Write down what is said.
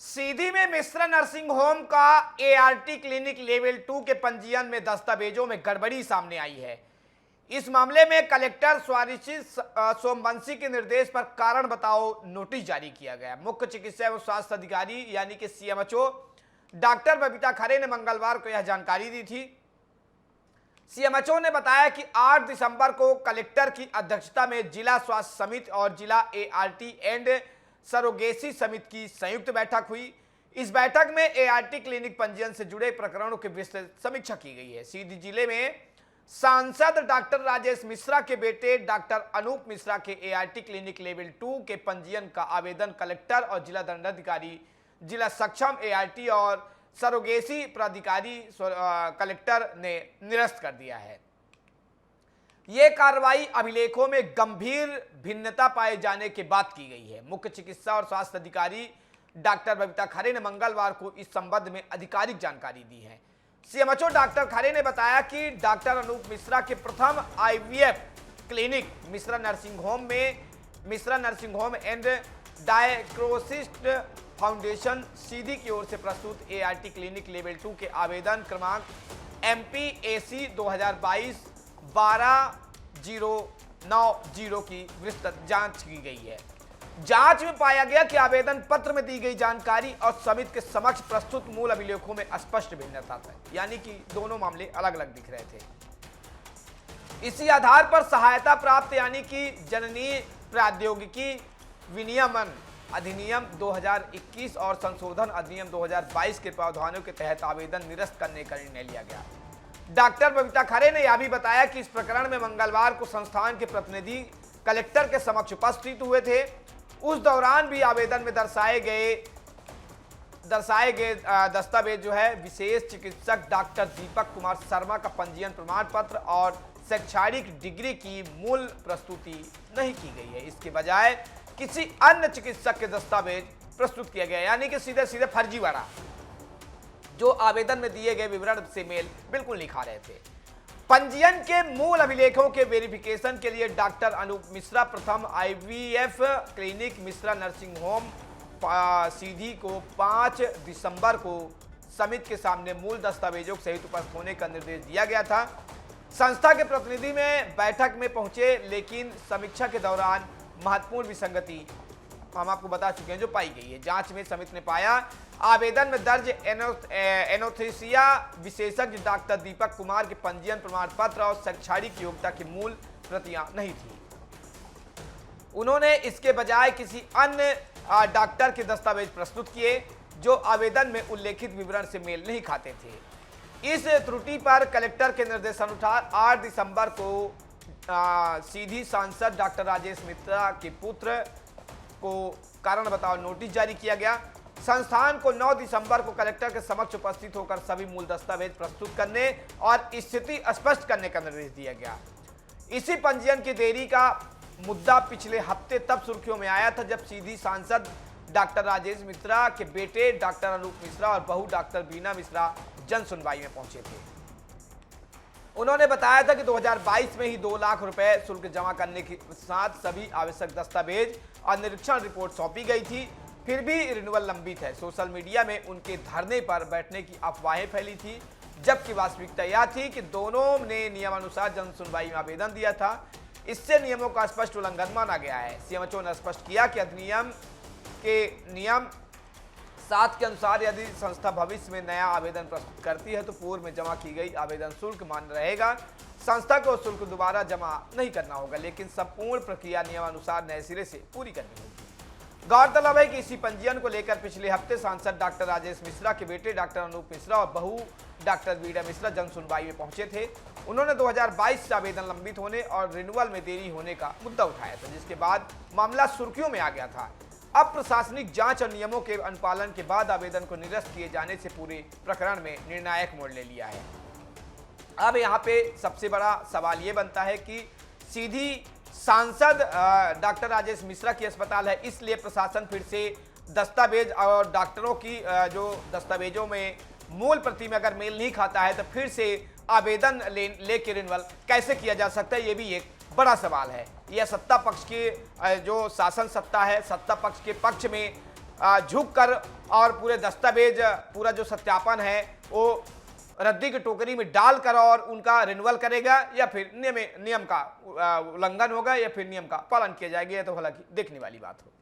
सीधी में Mishra nursing home का ART clinic level 2 के पंजीयन में दस्तावेजों में गड़बड़ी सामने आई है। इस मामले में कलेक्टर स्वारिशी सोमवंशी के निर्देश पर कारण बताओ नोटिस जारी किया गया। मुख्य चिकित्सा एवं स्वास्थ्य अधिकारी यानी कि सीएमएचओ डॉक्टर बबीता खरे ने मंगलवार को यह जानकारी दी थी। सीएमएचओ ने बताया कि 8 दिसंबर को कलेक्टर की अध्यक्षता में जिला स्वास्थ्य समिति और जिला एआरटी एंड सरोगेसी समिति की संयुक्त बैठक हुई। इस बैठक में एआरटी क्लिनिक पंजीयन से जुड़े प्रकरणों की विस्तृत समीक्षा की गई है। सीधी जिले में सांसद डॉक्टर राजेश मिश्रा के बेटे डॉक्टर अनूप मिश्रा के एआरटी क्लिनिक लेवल 2 के पंजीयन का आवेदन कलेक्टर और जिला दंडाधिकारी, जिला सक्षम एआरटी और सरोगेसी प्राधिकारी कलेक्टर ने निरस्त कर दिया है। ये कार्रवाई अभिलेखों में गंभीर भिन्नता पाए जाने के बाद की गई है। मुख्य चिकित्सा और स्वास्थ्य अधिकारी डॉक्टर बबीता खरे ने मंगलवार को इस संबंध में आधिकारिक जानकारी दी है। सीएमएचओ डॉक्टर खरे ने बताया कि डॉक्टर अनूप मिश्रा के प्रथम IVF clinic Mishra nursing home and diagnostic foundation Sidhi की ओर से प्रस्तुत एआरटी क्लिनिक लेवल 2 के आवेदन क्रमांक MPAC 2022-12090 की विस्तृत जांच की गई है। जांच में पाया गया कि आवेदन पत्र में दी गई जानकारी और समिति के समक्ष प्रस्तुत मूल अभिलेखों में स्पष्ट भिन्नता था, यानी कि दोनों मामले अलग अलग दिख रहे थे। इसी आधार पर सहायता प्राप्त यानी कि जननी प्रौद्योगिकी विनियमन अधिनियम 2021 और संशोधन अधिनियम 2022 के प्रावधानों के तहत आवेदन निरस्त करने का निर्णय लिया गया। डॉक्टर बबीता खरे ने यह भी बताया कि इस प्रकरण में मंगलवार को संस्थान के प्रतिनिधि कलेक्टर के समक्ष उपस्थित हुए थे। उस दौरान भी आवेदन में दर्शाए गए दस्तावेज जो है विशेष चिकित्सक डॉक्टर दीपक कुमार शर्मा का पंजीयन प्रमाण पत्र और शैक्षणिक डिग्री की मूल प्रस्तुति नहीं की गई है। इसके बजाय किसी अन्य चिकित्सक के दस्तावेज प्रस्तुत किया गया, यानी कि सीधे सीधे फर्जीवाड़ा जो आवेदन में दिए गए विवरण से मेल बिल्कुल नहीं खा रहे थे। पंजीयन के मूल अभिलेखों के वेरिफिकेशन के लिए डॉक्टर अनूप मिश्रा प्रथम IVF clinic Mishra nursing home Sidhi को 5 दिसंबर को समिति के सामने मूल दस्तावेजों सहित उपस्थित होने का निर्देश दिया गया था। संस्था के प्रतिनिधि में बैठक में पहुंचे, लेकिन समीक्षा के दौरान महत्वपूर्ण विसंगति हम आपको बता चुके हैं जो पाई गई है। जांच में समिति ने पाया आवेदन में दर्ज एनोथेसिया विशेषज्ञ डॉक्टर दीपक कुमार के पंजीयन प्रमाण पत्र और शैक्षणिक योग्यता की मूल प्रतियां नहीं थी। उन्होंने इसके बजाय किसी अन्य डॉक्टर के दस्तावेज प्रस्तुत किए जो आवेदन में उल्लेखित विवरण से मेल नहीं खाते थे। इस त्रुटि पर कलेक्टर के निर्देशानुसार 8 दिसंबर को सीधी सांसद डॉक्टर राजेश मिश्रा के पुत्र को कारण बताओ नोटिस जारी किया गया। संस्थान को 9 दिसंबर को कलेक्टर के समक्ष उपस्थित होकर सभी मूल दस्तावेज प्रस्तुत करने और स्थिति स्पष्ट करने का निर्देश दिया गया। इसी पंजीयन की देरी का मुद्दा पिछले हफ्ते तब सुर्खियों में आया था जब सीधी सांसद डॉक्टर राजेश मिश्रा के बेटे डॉक्टर अनूप मिश्रा और बहू डॉक्टर बीना मिश्रा जन सुनवाई में पहुंचे थे। उन्होंने बताया था कि 2022 में ही 2 लाख रुपए शुल्क जमा करने के साथ सभी आवश्यक दस्तावेज और निरीक्षण रिपोर्ट सौंपी गई थी, फिर भी रिन्यूअल लंबित है। सोशल मीडिया में उनके धरने पर बैठने की अफवाहें फैली थी, जबकि वास्तविकता यह थी कि दोनों ने नियमानुसार जन सुनवाई में आवेदन दिया था। इससे नियमों का स्पष्ट उल्लंघन माना गया है। सीएमएचओ ने स्पष्ट किया कि अधिनियम के नियम 7 के अनुसार यदि संस्था भविष्य में नया आवेदन प्रस्तुत करती है तो पूर्व में जमा की गई आवेदन शुल्क मान्य रहेगा। संस्था को शुल्क दोबारा जमा नहीं करना होगा, लेकिन संपूर्ण प्रक्रिया नियमानुसार नए सिरे से पूरी करनी होगी। गौरतलब है कि इसी पंजीयन को लेकर पिछले हफ्ते सांसद डॉक्टर राजेश मिश्रा के बेटे डॉक्टर अनूप मिश्रा और बहू डॉक्टर बीना मिश्रा जन सुनवाई में पहुंचे थे। उन्होंने 2022 से आवेदन लंबित होने और रिन्यूअल में देरी होने का मुद्दा उठाया था, जिसके बाद मामला सुर्खियों में आ गया था। अब प्रशासनिक जांच और नियमों के अनुपालन के बाद आवेदन को निरस्त किए जाने से पूरे प्रकरण में निर्णायक मोड़ ले लिया है। अब यहाँ पे सबसे बड़ा सवाल ये बनता है कि सीधी सांसद डॉक्टर राजेश मिश्रा की अस्पताल है, इसलिए प्रशासन फिर से दस्तावेज और डॉक्टरों की जो दस्तावेजों में मूल प्रति में अगर मेल नहीं खाता है तो फिर से आवेदन लेके रिन्यूअल कैसे किया जा सकता है, ये भी एक बड़ा सवाल है। यह सत्ता पक्ष की जो शासन सत्ता है, सत्ता पक्ष के पक्ष में झुक कर और पूरे दस्तावेज, पूरा जो सत्यापन है वो रद्दी की टोकरी में डालकर और उनका रिन्यूअल करेगा, या फिर नियम का उल्लंघन होगा, या फिर नियम का पालन किया जाएगा। ये तो हालांकि देखने वाली बात हो।